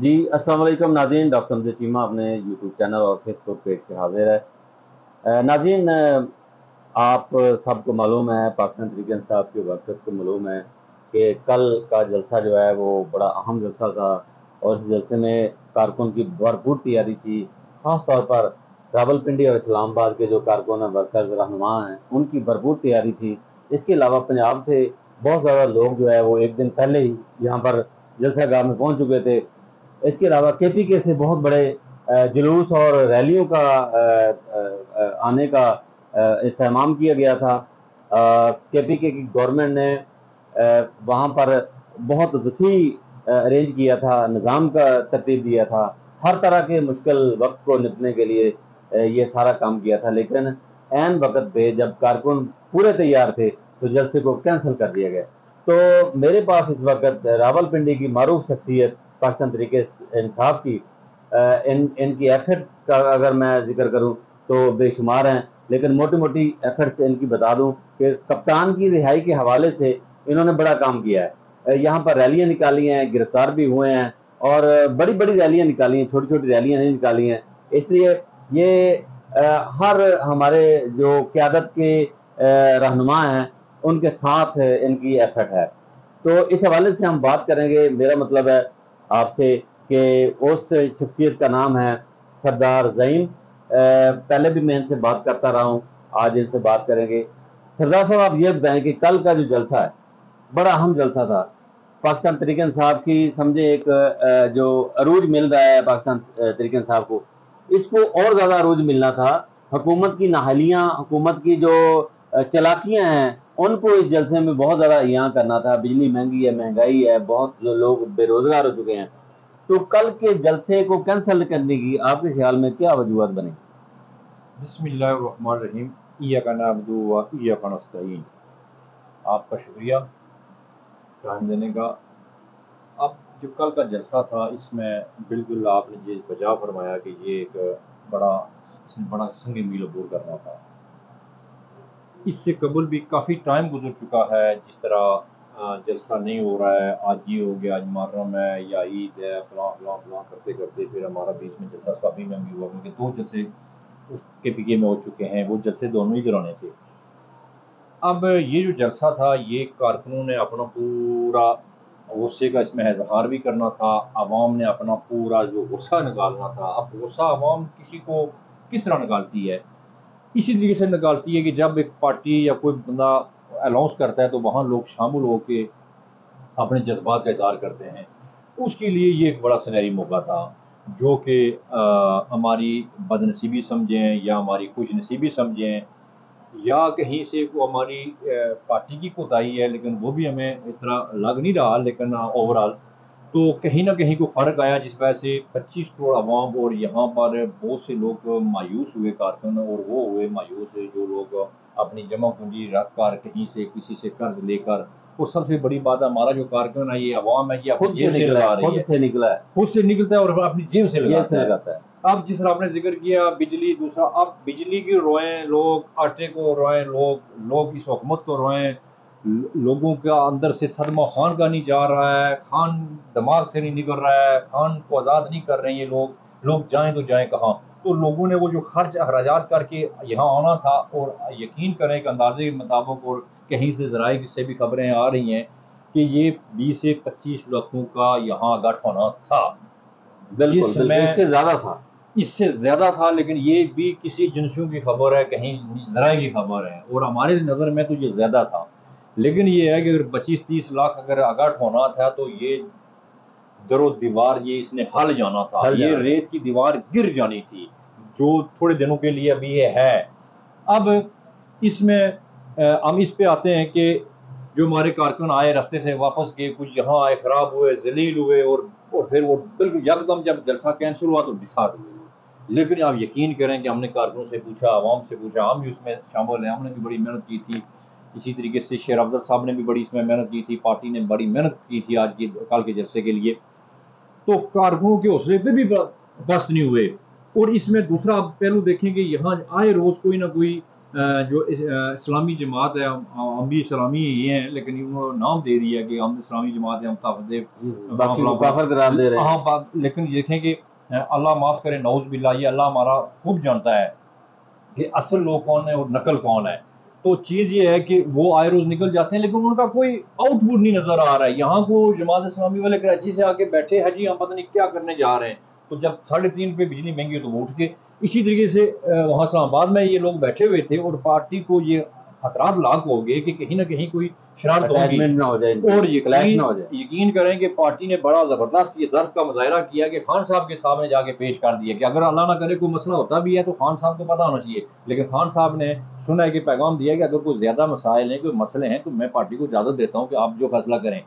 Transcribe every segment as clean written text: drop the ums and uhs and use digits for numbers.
جی السلام علیکم ناظرین، ڈاکٹر حمزہ چیمہ اپنے یوٹیوب چینل اور فیس بک پیج پہ حاضر ہے۔ ناظرین، آپ سب کو معلوم ہے، پاکستان تحریک انصاف کے ورکرز کو معلوم ہے کہ کل کا جلسہ جو ہے وہ بڑا اہم جلسہ تھا، اور اس جلسے میں کارکن کی بھرپور تیاری تھی۔ خاص طور پر راولپنڈی اور اسلام آباد کے جو کارکن ہیں، ورکرز، رہنما ہیں، ان کی بھرپور تیاری تھی۔ اس کے علاوہ پنجاب سے بہت زیادہ لوگ جو ہے وہ ایک دن پہلے ہی یہاں پر جلسہ گاہ میں پہنچ چکے تھے۔ اس کے علاوہ کے پی کے سے بہت بڑے جلوس اور ریلیوں کا آنے کا اہتمام کیا گیا تھا۔ کے پی کے کی گورنمنٹ نے وہاں پر بہت وسیع ارینج کیا تھا، نظام کا ترتیب دیا تھا، ہر طرح کے مشکل وقت کو نپٹنے کے لیے یہ سارا کام کیا تھا، لیکن عین وقت پہ جب کارکن پورے تیار تھے تو جلسے کو کینسل کر دیا گیا۔ تو میرے پاس اس وقت راولپنڈی کی معروف شخصیت پاکستان تحریک انصاف کی ان کی ایفرٹ کا اگر میں ذکر کروں تو بے شمار ہیں، لیکن موٹی موٹی ایفرٹس ان کی بتا دوں کہ کپتان کی رہائی کے حوالے سے انہوں نے بڑا کام کیا ہے۔ یہاں پر ریلیاں نکالی ہیں، گرفتار بھی ہوئے ہیں، اور بڑی بڑی ریلیاں نکالی ہیں، چھوٹی چھوٹی ریلیاں نہیں نکالی ہیں۔ اس لیے یہ ہر ہمارے جو قیادت کے رہنما ہیں ان کے ساتھ ان کی ایفرٹ ہے۔ تو اس حوالے سے ہم بات کریں گے۔ میرا مطلب ہے آپ سے کہ اس شخصیت کا نام ہے سردار زعیم۔ پہلے بھی میں ان سے بات کرتا رہا ہوں، آج ان سے بات کریں گے۔ سردار صاحب، آپ یہ بتائیں کہ کل کا جو جلسہ ہے بڑا اہم جلسہ تھا پاکستان تحریک انصاف کی، سمجھے ایک جو عروج مل رہا ہے پاکستان تحریک انصاف کو، اس کو اور زیادہ عروج ملنا تھا۔ حکومت کی نااہلیاں، حکومت کی جو چلاکیاں ہیں، ان کو اس جلسے میں بہت زیادہ عیاں کرنا تھا۔ بجلی مہنگی ہے، مہنگائی ہے، بہت لوگ بے روزگار ہو چکے ہیں۔ تو کل کے جلسے کو کینسل کرنے کی آپ کے خیال میں کیا وجوہات بنی؟ بسم اللہ الرحمن الرحیم۔ ایاک نعبد و ایاک نستعین۔ آپ کا شکریہ ٹائم دینے کا۔ اب جو کل کا جلسہ تھا، اس میں بالکل آپ نے یہ بجا فرمایا کہ یہ ایک بڑا سنگ میل عبور کرنا تھا۔ اس سے قبل بھی کافی ٹائم گزر چکا ہے، جس طرح جلسہ نہیں ہو رہا ہے، آج یہ ہو گیا، آج محرم ہے یا عید ہے، فلاں فلاں فلاں کرتے کرتے پھر ہمارا بیچ میں جلسہ صافی میں بھی ہوا، کیونکہ 2 جلسے اس کے پی کے میں ہو چکے ہیں، وہ جلسے دونوں ہی کرانے تھے۔ اب یہ جو جلسہ تھا، یہ کارکنوں نے اپنا پورا غصے کا اس میں اظہار بھی کرنا تھا، عوام نے اپنا پورا جو غصہ نکالنا تھا۔ اب غصہ عوام کسی کو کس طرح نکالتی ہے؟ اسی طریقے سے نکالتی ہے کہ جب ایک پارٹی یا کوئی بندہ اناؤنس کرتا ہے تو وہاں لوگ شامل ہو کے اپنے جذبات کا اظہار کرتے ہیں۔ اس کے لیے یہ ایک بڑا سنہری موقع تھا، جو کہ ہماری بد نصیبی سمجھیں یا ہماری خوش نصیبی سمجھیں یا کہیں سے ہماری پارٹی کی کوتاہی ہے، لیکن وہ بھی ہمیں اس طرح لگ نہیں رہا، لیکن اوورال تو کہیں نہ کہیں کو فرق آیا، جس وجہ سے 25 کروڑ عوام اور یہاں پر بہت سے لوگ مایوس ہوئے کارکن، اور وہ ہوئے مایوس جو لوگ اپنی جمع پونجی رکھ کر کہیں سے کسی سے قرض لے کر، اور سب سے بڑی بات ہے ہمارا جو کارکن ہے، یہ عوام ہے، یہ اپنی جیب سے لگا رہی ہے، خود سے نکلتا ہے اور اپنی جیب سے لگاتا ہے۔ اب جس طرح آپ نے ذکر کیا بجلی، دوسرا اب بجلی کی روئیں لوگ، آٹے کو روئیں لوگ اس حکومت کو روئیں، لوگوں کا اندر سے صدمہ خان کا نہیں جا رہا ہے، خان دماغ سے نہیں نکل رہا ہے، خان کو آزاد نہیں کر رہے ہیں یہ لوگ جائیں تو جائیں کہاں؟ تو لوگوں نے وہ جو خرچ اخراجات کر کے یہاں آنا تھا، اور یقین کریں کہ اندازے کے مطابق اور کہیں سے ذرائع سے بھی خبریں آ رہی ہیں کہ یہ 20 سے 25 لاکھوں کا یہاں گٹھ ہونا تھا، جس میں اس سے زیادہ تھا، اس سے زیادہ تھا، لیکن یہ بھی کسی ایجنسیوں کی خبر ہے، کہیں ذرائع کی خبر ہے، اور ہماری نظر میں تو یہ زیادہ تھا۔ لیکن یہ ہے کہ اگر 25-30 لاکھ اگر اگٹ ہونا تھا تو یہ در و دیوار یہ اس نے ہل جانا تھا، یہ ریت کی دیوار گر جانی تھی، جو تھوڑے دنوں کے لیے ابھی یہ ہے۔ اب اس میں ہم اس پہ آتے ہیں کہ جو ہمارے کارکن آئے راستے سے واپس گئے، کچھ یہاں آئے خراب ہوئے، ذلیل ہوئے، اور پھر وہ بالکل یکدم جب جلسہ کینسل ہوا تو ڈسہارڈ ہوئے۔ لیکن آپ یقین کریں کہ ہم نے کارکنوں سے پوچھا، عوام سے پوچھا، ہم بھی اس میں شامل ہیں، ہم نے بھی بڑی محنت کی تھی، اسی طریقے سے شیر افضل صاحب نے بھی بڑی اس میں محنت کی تھی، پارٹی نے بڑی محنت کی تھی آج کل کے جلسے کے لیے، تو کارکنوں کے حوصلے پہ بھی بست نہیں ہوئے۔ اور اس میں دوسرا پہلو دیکھیں کہ یہاں آئے روز کوئی نہ کوئی جو اسلامی جماعت ہے، ہم بھی اسلامی ہی ہیں، لیکن انہوں نے نام دے دیا کہ ہم اسلامی جماعت ہیں، ہم تحفظ باقی کو کافر قرار دے رہے ہیں. ہاں، لیکن دیکھیں کہ اللہ معاف کرے، نعوذ باللہ، یہ اللہ ہمارا خوب جانتا ہے کہ اصل لوگ کون ہے اور نقل کون ہے. تو چیز یہ ہے کہ وہ آئے روز نکل جاتے ہیں، لیکن ان کا کوئی آؤٹ پٹ نہیں نظر آ رہا ہے. یہاں کو جماعت اسلامی والے کراچی سے آ کے بیٹھے ہیں جی ہم پتہ نہیں کیا کرنے جا رہے ہیں. تو جب 3.5 پہ بجلی مہنگی ہو تو وہ اٹھ کے اسی طریقے سے وہاں اسلام آباد میں یہ لوگ بیٹھے ہوئے تھے، اور پارٹی کو یہ خطرات لاحق ہو گئے کہ کہیں نہ کہیں کوئی شرارت ہوگی، اٹیچمنٹ نہ ہو جائے، اور کلیش نہ ہو جائے. یقین کریں کہ پارٹی نے بڑا زبردست یہ ظرف کا مظاہرہ کیا کہ خان صاحب کے سامنے جا کے پیش کر دیا کہ اگر اللہ نہ کرے کوئی مسئلہ ہوتا بھی ہے تو خان صاحب کو پتہ ہونا چاہیے. لیکن خان صاحب نے سنا ہے کہ پیغام دیا کہ اگر کوئی زیادہ مسائل ہیں، کوئی مسئلے ہیں، تو میں پارٹی کو اجازت دیتا ہوں کہ آپ جو فیصلہ کریں.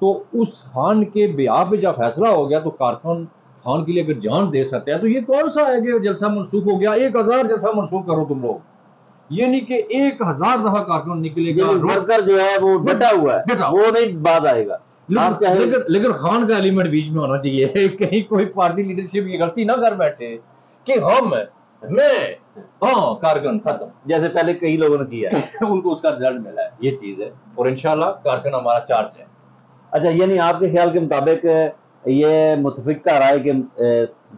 تو اس خان کے بیاہ پہ جب فیصلہ ہو گیا تو کارکن خان کے لیے اگر جان دے سکتے ہیں تو یہ کون سا ہے کہ جلسہ منسوخ ہو گیا؟ 1000 جلسہ منسوخ کرو تم لوگ، یہ نہیں کہ 1000 دفعہ کارکن نکلے گا. ورکر جو ہے وہ ڈٹا ہوا ہے، وہ نہیں بعد آئے گا. لیکن خان کا ایلیمنٹ بیچ میں ہونا چاہیے، کہیں کوئی پارٹی لیڈرشپ یہ غلطی نہ کر بیٹھے کہ میں ہاں کارکن ختم، جیسے پہلے کئی لوگوں نے کیا ہے. ان کو اس کا رزلٹ ملا ہے. یہ چیز ہے، اور انشاءاللہ کارکن ہمارا چارج ہے. اچھا، یعنی آپ کے خیال کے مطابق یہ متفقہ رائے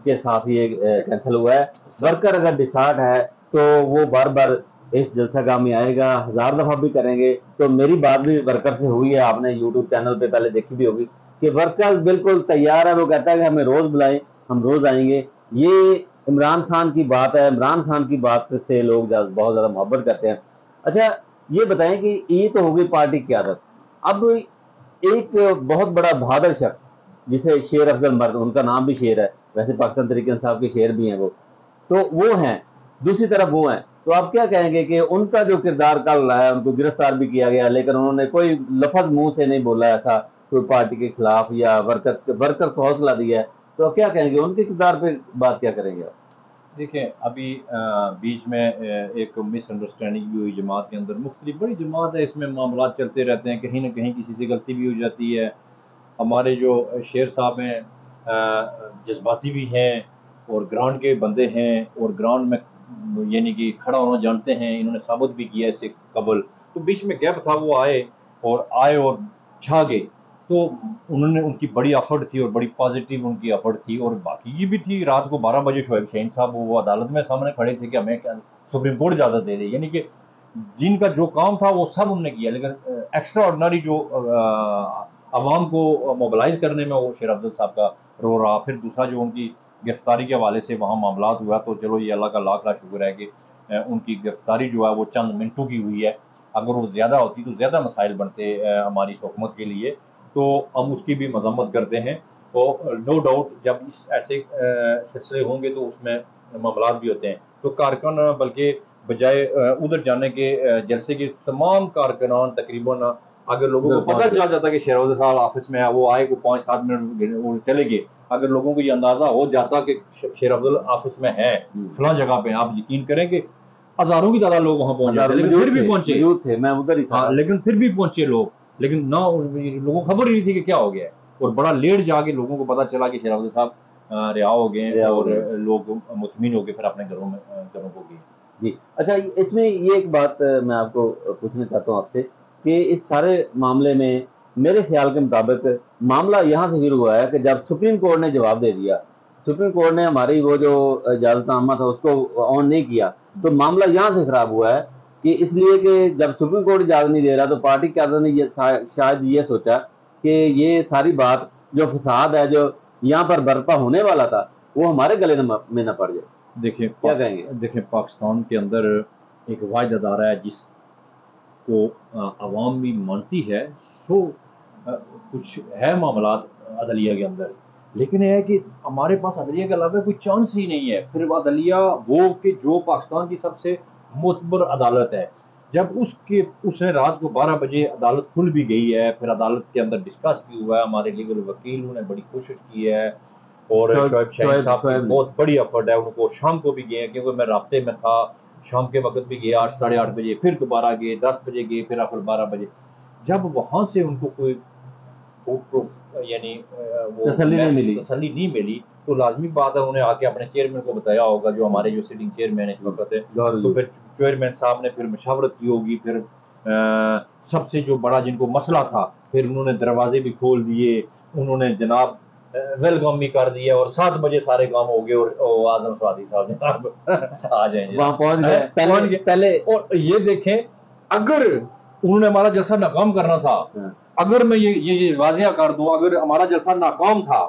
کے ساتھ یہ کینسل ہوا ہے. ورکر اگر ڈسارٹ ہے تو وہ بار بار اس جلسہ گاہ میں آئے گا، 1000 دفعہ بھی کریں گے. تو میری بات بھی ورکر سے ہوئی ہے، آپ نے یوٹیوب چینل پہ پہلے دیکھی بھی ہوگی کہ ورکر بالکل تیار ہے، وہ کہتا ہے کہ ہمیں روز بلائیں، ہم روز آئیں گے. یہ عمران خان کی بات ہے، عمران خان کی بات سے لوگ بہت زیادہ محبت کرتے ہیں. اچھا یہ بتائیں کہ یہ تو ہوگی پارٹی کی قیادت. اب ایک بہت بڑا بہادر شخص جسے شیر افضل مرد، ان کا نام بھی شیر ہے، ویسے پاکستان تحریک انصاف کے شیر بھی ہیں وہ ہیں، دوسری طرف وہ ہیں. تو آپ کیا کہیں گے کہ ان کا جو کردار کل رہا ہے، ان کو گرفتار بھی کیا گیا لیکن انہوں نے کوئی لفظ منہ سے نہیں بولا ایسا کوئی پارٹی کے خلاف یا ورکر کو حوصلہ دیا ہے. تو آپ کیا کہیں گے ان کے کردار پہ بات کیا کریں گے آپ؟ دیکھیں ابھی بیچ میں ایک مس انڈرسٹینڈنگ بھی ہوئی جماعت کے اندر. مختلف بڑی جماعت ہے، اس میں معاملات چلتے رہتے ہیں، کہیں نہ کہیں کسی سے غلطی بھی ہو جاتی ہے. ہمارے جو شیر صاحب ہیں جذباتی بھی ہیں اور گراؤنڈ کے بندے ہیں، اور گراؤنڈ میں یعنی کہ کھڑا ہونا جانتے ہیں، انہوں نے ثابت بھی کیا اس سے قبل. تو بیچ میں گیپ تھا، وہ آئے اور چھا گئے. تو انہوں نے، ان کی بڑی ایفرٹ تھی اور بڑی پازیٹیو ان کی ایفرٹ تھی. اور باقی یہ بھی تھی، رات کو 12 بجے شعیب شاہین صاحب وہ عدالت میں سامنے کھڑے تھے کہ ہمیں سپریم کورٹ اجازت دے دے. یعنی کہ جن کا جو کام تھا وہ سب انہوں نے کیا، لیکن ایکسٹرا آرڈنری جو عوام کو موبلائز کرنے میں وہ شیر افضل صاحب کا رول رہا. پھر دوسرا جو ان کی گرفتاری کے حوالے سے وہاں معاملات ہوا، تو چلو یہ اللہ کا لاکھ لاکھ شکر ہے کہ ان کی گرفتاری جو ہے وہ چند منٹوں کی ہوئی ہے. اگر وہ زیادہ ہوتی تو زیادہ مسائل بنتے ہماری اس حکومت کے لیے، تو ہم اس کی بھی مذمت کرتے ہیں. تو نو ڈاؤٹ جب ایسے سلسلے ہوں گے تو اس میں معاملات بھی ہوتے ہیں. تو کارکن بلکہ بجائے ادھر جانے کے جلسے کے تمام کارکنان تقریباً، اگر لوگوں کو پتہ چل جاتا کہ شیر افضل صاحب آفس میں وہ آئے کو 5-7 منٹ چلے گئے، اگر لوگوں کو یہ اندازہ ہو جاتا کہ شیر افضل آفس میں ہے فلاں جگہ پہ، آپ یقین کریں کہ ہزاروں کی تعداد لوگ وہاں پہنچ جاتے، لیکن پھر بھی پہنچے، میں ادھر ہی تھا، لیکن پھر بھی پہنچے لوگ. لیکن نہ لوگوں کو خبر ہی نہیں تھی کہ کیا ہو گیا ہے، اور بڑا لیٹ جا کے لوگوں کو پتہ چلا کہ شیر افضل صاحب رہا ہو گئے ہیں، اور لوگ مطمئن ہو کے پھر اپنے گھروں کو گئے. جی اچھا، اس میں یہ ایک بات میں آپ کو پوچھنا چاہتا ہوں آپ سے کہ اس سارے معاملے میں میرے خیال کے مطابق معاملہ یہاں سے شروع ہوا ہے کہ جب سپریم کورٹ نے جواب دے دیا، سپریم کورٹ نے ہماری وہ جو اجازت نامہ تھا اس کو آن نہیں کیا، تو معاملہ یہاں سے خراب ہوا ہے کہ اس لیے کہ جب سپریم کورٹ اجازت نہیں دے رہا تو پارٹی قیادت نے شاید یہ سوچا کہ یہ ساری بات جو فساد ہے جو یہاں پر برپا ہونے والا تھا وہ ہمارے گلے میں نہ پڑ جائے. دیکھیں پاکستان کے اندر ایک واحد ادارہ ہے جس کو عوام بھی مانتی ہے، سو کچھ ہے معاملات عدلیہ کے اندر، لیکن یہ ہے کہ ہمارے پاس عدلیہ کے علاوہ کوئی چانس ہی نہیں ہے. پھر عدلیہ وہ کہ جو پاکستان کی سب سے معتبر عدالت ہے، جب اس نے رات کو 12 بجے عدالت کھل بھی گئی ہے، پھر عدالت کے اندر ڈسکس بھی ہوا ہے، ہمارے لیگل وکیل نے بڑی کوشش کی ہے، اور شعیب شاہین صاحب کی بہت بڑی ایفرٹ ہے. ان کو شام کو بھی گئے کیونکہ میں رابطے میں تھا، شام کے وقت بھی گئے 8-8:30 بجے، پھر دوبارہ گئے 10 بجے گئے، پھر آخر 12 بجے. جب وہاں سے ان کو کوئی فوڈ پروف یعنی وہ تسلی نہیں ملی. تسلی نہیں ملی تو لازمی بات ہے انہوں نے آ کے اپنے چیئرمین کو بتایا ہوگا جو ہمارے جو سٹنگ چیئرمین ہے اس وقت ہے. تو پھر چیئرمین صاحب نے پھر مشاورت کی ہوگی. پھر سب سے جو بڑا جن کو مسئلہ تھا پھر انہوں نے دروازے بھی کھول دیے, انہوں نے جناب ویلکم بھی کر دیا اور 7 بجے سارے کام ہو گئے اور اعظم سعدی صاحب جناب آ جائیں وہاں پہنچ گئے پہلے. اور یہ دیکھیں اگر انہوں نے ہمارا جلسہ ناکام کرنا تھا, اگر میں یہ واضح کر دوں, اگر ہمارا جلسہ ناکام تھا,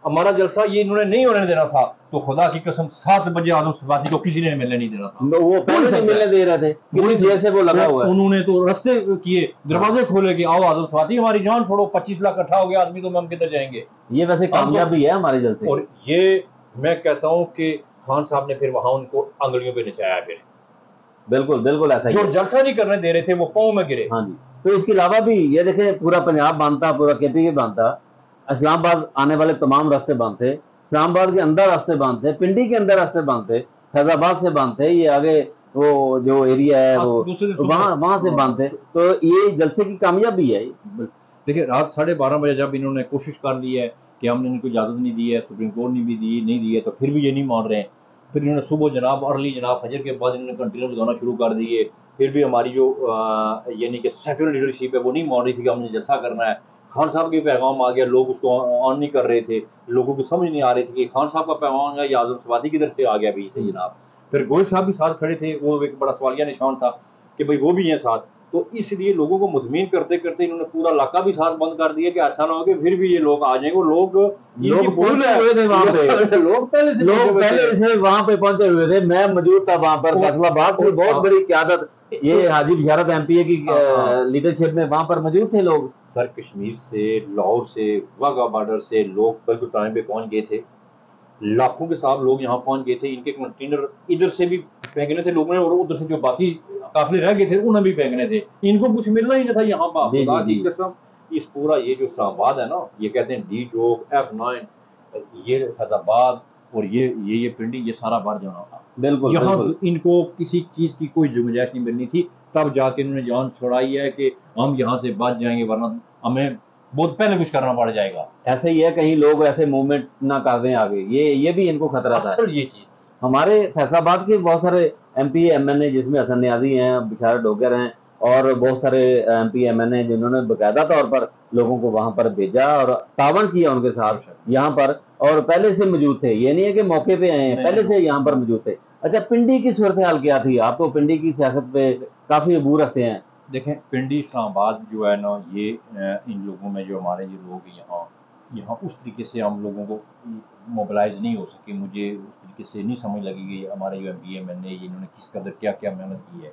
ہمارا جلسہ یہ انہوں نے نہیں ہونے دینا تھا تو خدا کی قسم 7 بجے اعظم سعدی کو کسی نے ملنے نہیں دینا تھا. وہ پہلے سے ملنے دے رہے تھے, کتنی دیر سے وہ لگا ہوا ہے. انہوں نے تو رستے کیے, دروازے کھولے کہ آؤ اعظم سعدی ہماری جان چھوڑو, 25 لاکھ اکٹھا ہو گیا آدمی تو ہم کدھر جائیں گے. یہ ویسے کامیابی ہے ہمارے جلسے. اور یہ میں کہتا ہوں کہ خان صاحب نے پھر وہاں ان کو انگلیوں پہ نچایا. پھر بالکل بالکل ایسا ہی جو جلسہ نہیں کرنے دے رہے تھے وہ پاؤں میں گرے. ہاں جی. تو اس کے علاوہ بھی یہ دیکھیں پورا پنجاب بند تھا, پورا کے پی کے بند تھا, اسلام آباد آنے والے تمام راستے بند تھے, اسلام آباد کے اندر راستے بند تھے, پنڈی کے اندر راستے بند تھے, فیض آباد سے بند تھے, یہ آگے وہ جو ایریا ہے وہ وہاں سے بند تھے. تو یہ جلسے کی کامیابی ہے. دیکھیں رات 12:30 بجے جب انہوں نے کوشش کر لی ہے کہ ہم نے ان کو اجازت نہیں دی ہے, سپریم کورٹ نے بھی نہیں دی ہے, تو پھر بھی یہ نہیں مان رہے ہیں. پھر انہوں نے صبح جناب ارلی جناب فجر کے بعد انہوں نے کنٹینر لگانا شروع کر دیے. پھر بھی ہماری جو یعنی کہ سیکولر لیڈرشپ ہے وہ نہیں مان رہی تھی کہ ہم نے جلسہ کرنا ہے. خان صاحب کے پیغام آ گیا, لوگ اس کو آن نہیں کر رہے تھے, لوگوں کو سمجھ نہیں آ رہی تھی کہ خان صاحب کا پیغام ہے یا اعظم سعدی کی طرف سے آ گیا بھی سے جناب. پھر گوئل صاحب بھی ساتھ کھڑے تھے, وہ ایک بڑا سوالیہ نشان تھا کہ بھائی وہ بھی ہیں ساتھ. تو اس لیے لوگوں کو مطمئن کرتے کرتے انہوں نے پورا علاقہ بھی ساتھ بند کر دیا کہ ایسا نہ ہو کہ پھر بھی یہ لوگ آ جائیں گے. لوگ پہنچے ہوئے تھے وہاں پہ, لوگ پہلے سے وہاں پہ پہنچے ہوئے تھے. میں موجود تھا وہاں پر, فیصل آباد کی بہت بڑی قیادت, یہ حاجی بشارت ایم پی اے کی لیڈرشپ میں وہاں پر موجود تھے لوگ. سر کشمیر سے, لاہور سے, واگا بارڈر سے لوگ بالکل ٹائم پہ پہنچ گئے تھے. لاکھوں کے ساتھ لوگ یہاں پہنچ گئے تھے. ان کے کنٹینر ادھر سے بھی پھینکنے تھے لوگوں نے, اور ادھر سے جو باقی قافلے رہ گئے تھے انہیں بھی پھینکنے تھے. ان کو کچھ ملنا ہی نہیں تھا یہاں پر. خدا کی قسم اس پورا یہ جو اسلام آباد ہے نا, یہ کہتے ہیں ڈی چوک, F9, یہ فیض آباد اور یہ پنڈی, یہ سارا باہر جانا تھا. بالکل یہاں ان کو کسی چیز کی کوئی گنجائش نہیں ملنی تھی. تب جا کے انہوں نے جان چھوڑائی ہے کہ ہم یہاں سے بچ جائیں گے ورنہ ہمیں بہت پہلے کچھ کرنا پڑ جائے گا. ایسے ہی ہے, کہیں لوگ ایسے موومنٹ نہ کر دیں آگے, یہ بھی ان کو خطرہ تھا. اصل یہ چیز تھی. ہمارے فیصل آباد کے بہت سارے ایم پی ایم این اے, جس میں حسن نیازی ہیں, بشارت ڈوگر ہیں, اور بہت سارے ایم پی ایم این اے جنہوں نے باقاعدہ طور پر لوگوں کو وہاں پر بھیجا اور تعاون کیا ان کے ساتھ یہاں پر, اور پہلے سے موجود تھے. یہ نہیں ہے کہ موقع پہ آئے ہیں, پہلے سے یہاں پر موجود تھے. اچھا, پنڈی کی صورتحال کیا تھی؟ آپ تو پنڈی کی سیاست پہ کافی عبور رکھتے ہیں. دیکھیں پنڈی اسلام آباد جو ہے نا, یہ ان لوگوں میں جو ہمارے یہ لوگ یہاں اس طریقے سے ہم لوگوں کو موبلائز نہیں ہو سکے. مجھے اس طریقے سے نہیں سمجھ لگی کہ ہمارے جو ایم پی ایم این اے انہوں نے کس قدر کیا محنت کی ہے.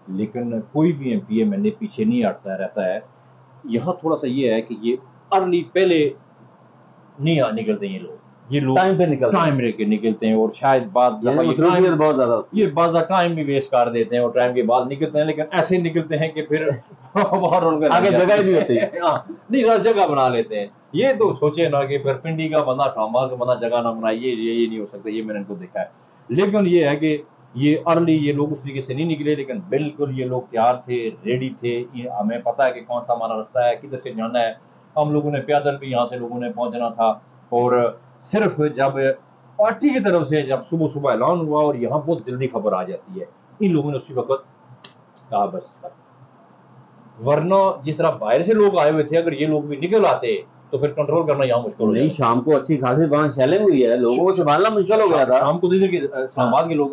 لیکن کوئی بھی ایم پی ایم این اے پیچھے نہیں ہٹتا رہتا ہے. یہاں تھوڑا سا یہ ہے کہ یہ ارلی پہلے نہیں نکلتے یہ لوگ ٹائم پہ نکلتے ہیں, اور شاید بعد بہت زیادہ یہ بعض ٹائم بھی ویسٹ کر دیتے ہیں اور ٹائم کے بعد نکلتے ہیں. لیکن ایسے نکلتے ہیں کہ پھر باہر ان کا آگے جگہ ہی نہیں ہوتی. نہیں, جگہ بنا لیتے ہیں. یہ تو سوچے نا کہ پھر پنڈی کا بندہ اسلام آباد کا بندہ جگہ نہ بنائے, یہ نہیں ہو سکتا. یہ میں نے ان کو دیکھا ہے. لیکن یہ ہے کہ یہ ارلی یہ لوگ اس طریقے سے نہیں نکلے, لیکن بالکل یہ لوگ تیار تھے, ریڈی تھے. ہمیں پتہ ہے کہ کون سا ہمارا رستہ ہے, کدھر سے جانا ہے. ہم لوگوں نے پیدل بھی یہاں سے لوگوں نے پہنچنا تھا, اور صرف جب پارٹی کی طرف سے جب صبح اعلان ہوا اور یہاں بہت جلدی خبر آ جاتی ہے, ان لوگوں نے اسی وقت کہا بس. ورنہ جس طرح باہر سے لوگ آئے ہوئے تھے, اگر یہ لوگ بھی نکل آتے تو پھر کنٹرول کرنا یہاں مشکل ہو. نہیں, شام کو اچھی خاصی وہاں شیلنگ ہوئی ہے, لوگوں کو سنبھالنا مشکل ہو گیا تھا. شام کو دیکھیں کہ اسلام آباد کے لوگ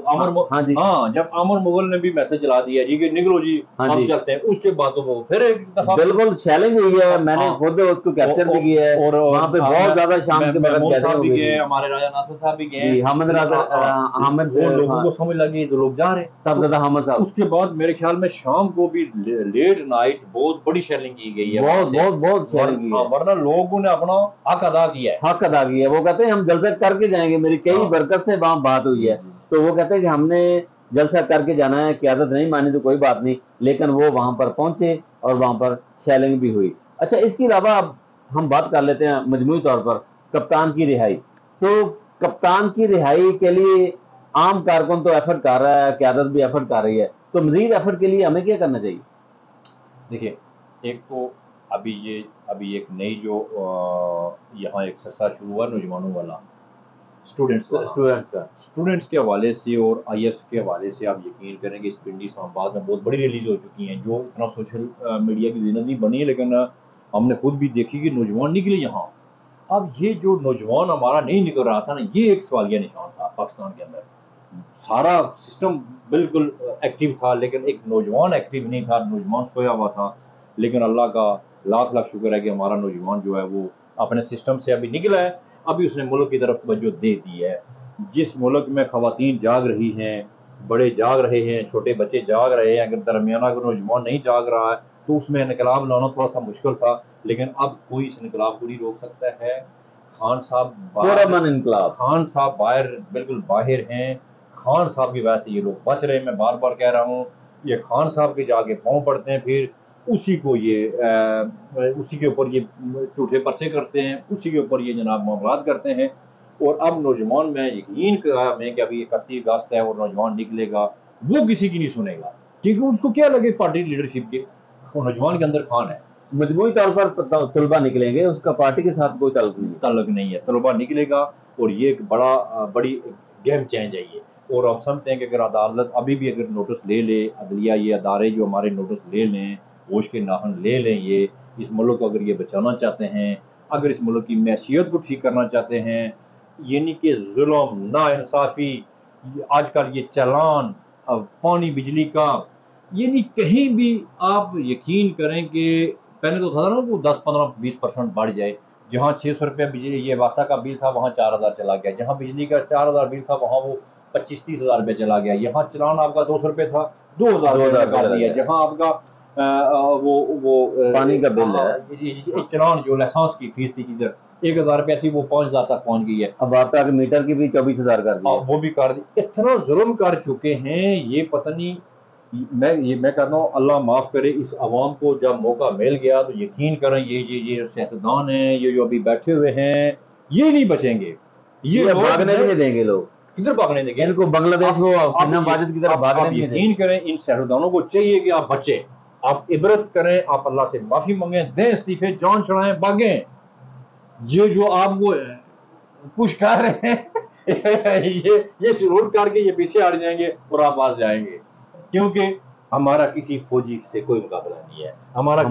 جب عامر مغل نے بھی میسج چلا دیا جی کہ نکلو جی ہم چلتے ہیں, اس کے بعد تو پھر ایک دفعہ بالکل شیلنگ ہوئی ہے. میں نے خود اس کو کیپچر بھی کیا ہے, اور وہاں پہ بہت زیادہ شام کے وقت صاحب بھی گئے, ہمارے راجہ ناصر صاحب بھی گئے, حامد, وہ لوگوں کو سمجھ لگی تو لوگ جا رہے ہیں. سب زیادہ حامد صاحب. اس کے بعد میرے خیال میں شام کو بھی لیٹ نائٹ بہت بڑی شیلنگ کی گئی ہے, بہت شیلنگ کی ہے. ورنہ لوگوں نے اپنا حق ادا کیا ہے. وہ کہتے ہیں ہم جلسہ کر کے جائیں گے. میری کئی برکت سے وہاں بات ہوئی ہے, تو وہ کہتے ہیں کہ ہم نے جلسہ کر کے جانا ہے, قیادت نہیں مانی تو کوئی بات نہیں. لیکن وہ وہاں پر پہنچے اور وہاں پر شیلنگ بھی ہوئی. اچھا, اس کے علاوہ اب ہم بات کر لیتے ہیں مجموعی طور پر کپتان کی رہائی. تو کپتان کی رہائی کے لیے عام کارکن تو ایفرٹ کر رہا ہے, قیادت بھی ایفرٹ کر رہی ہے, تو مزید ایفرٹ کے لیے ہمیں کیا کرنا چاہیے؟ دیکھیے, ایک تو ابھی ایک نئی جو یہاں ایک سلسلہ شروع ہوا نوجوانوں والا اسٹوڈنٹس کے حوالے سے اور آئی ایس کے حوالے سے، آپ یقین کریں کہ اس پنڈی اسلام آباد میں بہت بڑی ریلیز ہو چکی ہیں جو اتنا سوشل میڈیا کی زینت نہیں بنی ہے، لیکن ہم نے خود بھی دیکھی کہ نوجوان نکلے یہاں۔ اب یہ جو نوجوان ہمارا نہیں نکل رہا تھا نا، یہ ایک سوالیہ نشان تھا پاکستان کے اندر۔ سارا سسٹم بالکل ایکٹیو تھا لیکن ایک نوجوان ایکٹیو نہیں تھا، نوجوان سویا ہوا تھا۔ لیکن اللہ کا لاکھ لاکھ شکر ہے کہ ہمارا نوجوان جو ہے وہ اپنے سسٹم سے ابھی نکلا ہے، ابھی اس نے ملک کی طرف توجہ دے دی ہے۔ جس ملک میں خواتین جاگ رہی ہیں، بڑے جاگ رہے ہیں، چھوٹے بچے جاگ رہے ہیں، اگر درمیانہ اگر نوجوان نہیں جاگ رہا ہے تو اس میں انقلاب لانا تھوڑا سا مشکل تھا، لیکن اب کوئی اس انقلاب کو نہیں روک سکتا ہے۔ خان صاحب باہر بالکل باہر ہیں، خان صاحب کی وجہ سے یہ لوگ بچ رہے ہیں۔ میں بار بار کہہ رہا ہوں، یہ خان صاحب کے جا کے پاؤں پڑتے ہیں، پھر اسی کے اوپر یہ جھوٹے پرچے کرتے ہیں، اسی کے اوپر یہ جناب معاملات کرتے ہیں۔ اور اب نوجوان میں یقین کر میں کہ ابھی 31 اگست ہے اور نوجوان نکلے گا، وہ کسی کی نہیں سنے گا، کیونکہ اس کو کیا لگے پارٹی لیڈرشپ کے، نوجوان کے اندر خان ہے۔ مجموعی طور پر طلبہ نکلیں گے، اس کا پارٹی کے ساتھ کوئی تعلق نہیں ہے، طلبہ نکلے گا اور یہ ایک بڑی گیم چینج ہے یہ۔ اور ہم سمجھتے ہیں کہ اگر عدالت ابھی بھی اگر نوٹس لے لے، عدلیہ یہ ادارے جو ہمارے نوٹس لے لیں، ہوش کے ناخن لے لیں، یہ اس ملک کو اگر یہ بچانا چاہتے ہیں، اگر اس ملک کی معیشت کو ٹھیک کرنا چاہتے ہیں، یعنی کہ ظلم، ناانصافی، آج کل یہ چالان پانی بجلی کا، یعنی کہیں بھی آپ یقین کریں کہ پہلے تو تھا نا وہ 10-15-20% بڑھ جائے، جہاں 600 روپے بجلی یہ واسا کا بل تھا وہاں 4000 چلا گیا، جہاں بجلی کا 4000 بل تھا وہاں وہ 25-30 ہزار روپے چلا گیا، یہاں چلان آپ کا 200 روپے تھا 2000 روپے کر دیا، جہاں آپ کا وہ پانی کا بل ہے، چلان جو لائسنس کی فیس تھی جدھر 1000 روپے تھی وہ 5000 تک پہنچ گئی ہے۔ اب آپ کا میٹر کی بھی 24,000 کر دی، وہ بھی کر دی۔ اتنا ظلم کر چکے ہیں، یہ پتہ نہیں، میں کہتا ہوں اللہ معاف کرے اس عوام کو، جب موقع مل گیا تو یقین کریں یہ سیاستدان ہیں، یہ جو ابھی بیٹھے ہوئے ہیں، یہ نہیں بچیں گے، یہ بھاگنے بھی نہیں دیں گے، لوگ کدھر بھاگنے دیں گے؟ ان کو بنگلہ دیش کو واجد کی طرف بھاگنے بھی نہیں دیں گے۔ یقین کریں ان سیاستدانوں کو چاہیے کہ آپ بچیں، آپ عبرت کریں، آپ اللہ سے معافی مانگیں، دیں استعفے، جان چھڑائیں، بھاگیں۔ جو آپ کو پش کر رہے ہیں یہ شروع کر کے یہ پیچھے ہٹ جائیں گے اور آپ پاس جائیں گے، کیونکہ ہمارا کسی فوجی سے کوئی مقابلہ نہیں ہے، ہمارے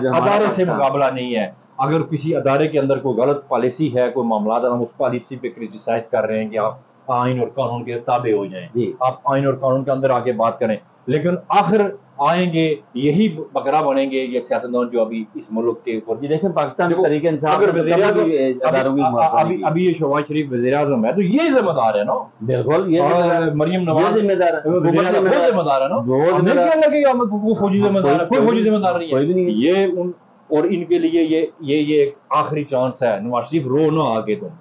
ادارے سے مقابلہ نہیں ہے۔ اگر کسی ادارے کے اندر کوئی غلط پالیسی ہے، کوئی معاملات، ہم اس پالیسی پہ کرٹیسائز کر رہے ہیں کہ آپ آئین اور قانون کے تابع ہو جائیں، آپ آئین اور قانون کے اندر آ کے بات کریں، لیکن آخر آئیں گے یہی بکرا بنیں گے یہ سیاستدان جو ابھی اس ملک کے اوپر۔ دیکھیں پاکستان تحریک انصاف اگر وزیر اعظم ابھی یہ شہباز شریف وزیر اعظم ہے تو یہ ذمہ دار ہے نا، بالکل، یہ مریم نواز ذمہ دار ہے، ذمہ دار ہے نا، ہمیں کیا لگے گا کوئی فوجی ذمہ دار ہے؟ کوئی فوجی ذمہ دار نہیں ہے یہ اور ان کے لیے یہ ایک آخری چانس ہے۔ نواز شریف رو نہ آگے، تم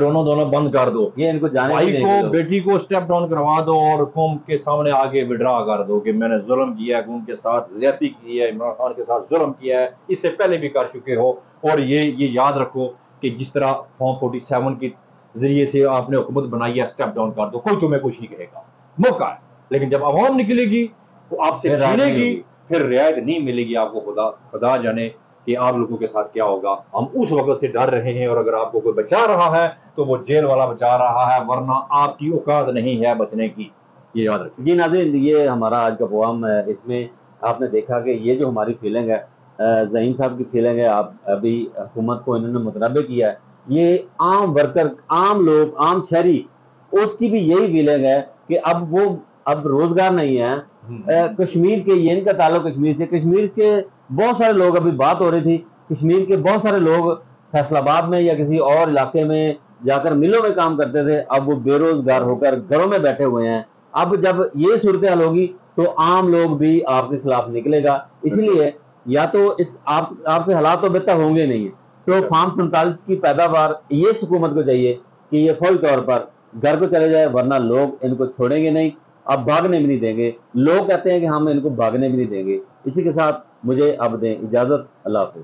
رونا دھونا بند کر دو، یہ ان کو بھائی کو بیٹی کو سٹیپ ڈاؤن کروا دو اور قوم کے سامنے آگے وڈرا کر دو کہ میں نے ظلم کیا ہے، قوم کے ساتھ زیادتی کی ہے، عمران خان کے ساتھ ظلم کیا ہے، اس سے پہلے بھی کر چکے ہو، اور یہ یاد رکھو کہ جس طرح فارم 47 کے ذریعے سے آپ نے حکومت بنائی ہے، سٹیپ ڈاؤن کر دو، کوئی تمہیں کچھ نہیں کہے گا، موقع ہے، لیکن جب عوام نکلے گی تو آپ سے چھینے گی، پھر رعایت نہیں ملے گی آپ کو، خدا جانے کہ آپ لوگوں کے ساتھ کیا ہوگا۔ ہم اس وقت سے ڈر رہے ہیں، اور اگر آپ کو کوئی بچا رہا ہے تو وہ جیل والا بچا رہا ہے، ورنہ آپ کی اوقات نہیں ہے بچنے کی، یہ یاد رکھیں۔ جی ناظرین، یہ ہمارا آج کا پروگرام ہے، اس میں آپ نے دیکھا کہ یہ جو ہماری فیلنگ ہے، ظہیم صاحب کی فیلنگ ہے، آپ ابھی حکومت کو انہوں نے متنبع کیا ہے، یہ عام ورکر، عام لوگ، عام شہری، اس کی بھی یہی فیلنگ ہے کہ اب روزگار نہیں ہے۔ کشمیر کے، یہ ان کا تعلق کشمیر سے، کشمیر کے بہت سارے لوگ، ابھی بات ہو رہی تھی کشمیر کے بہت سارے لوگ فیصل آباد میں یا کسی اور علاقے میں جا کر ملوں میں کام کرتے تھے، اب وہ بے روزگار ہو کر گھروں میں بیٹھے ہوئے ہیں۔ اب جب یہ صورتحال ہوگی تو عام لوگ بھی آپ کے خلاف نکلے گا، اس لیے یا تو آپ سے حالات تو بہتر ہوں گے نہیں، تو فارم 47 کی پیداوار یہ حکومت کو چاہیے کہ یہ فوری طور پر گھر کو چلے جائے، ورنہ لوگ ان کو چھوڑیں گے نہیں، اب بھاگنے بھی نہیں دیں گے۔ لوگ کہتے ہیں کہ ہم ان کو بھاگنے بھی نہیں دیں گے۔ اسی کے ساتھ مجھے اب دیں اجازت، اللہ حافظ۔